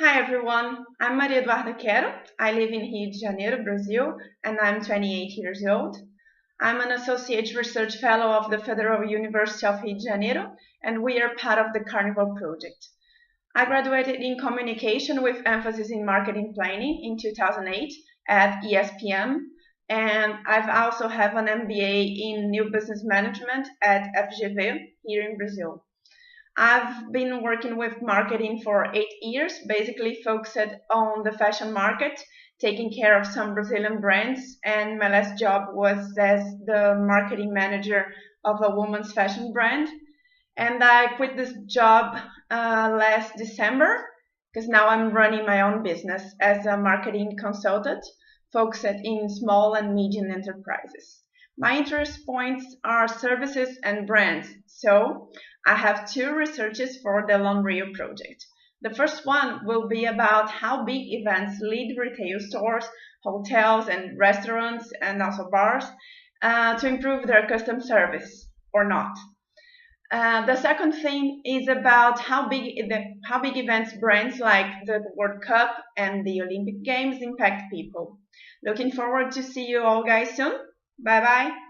Hi everyone, I'm Maria Eduarda Quero. I live in Rio de Janeiro, Brazil, and I'm 28 years old. I'm an Associate Research Fellow of the Federal University of Rio de Janeiro, and we are part of the Carnival Project. I graduated in Communication with emphasis in Marketing Planning in 2008 at ESPM, and I've also have an MBA in New Business Management at FGV here in Brazil. I've been working with marketing for 8 years, basically focused on the fashion market, taking care of some Brazilian brands, and my last job was as the marketing manager of a woman's fashion brand. And I quit this job last December because now I'm running my own business as a marketing consultant focused in small and medium enterprises. My interest points are services and brands, so I have two researches for the Long Rio project. The first one will be about how big events lead retail stores, hotels, and restaurants, and also bars to improve their customer service or not. The second thing is about how big events brands like the World Cup and the Olympic Games impact people. Looking forward to see you all guys soon. Bye bye.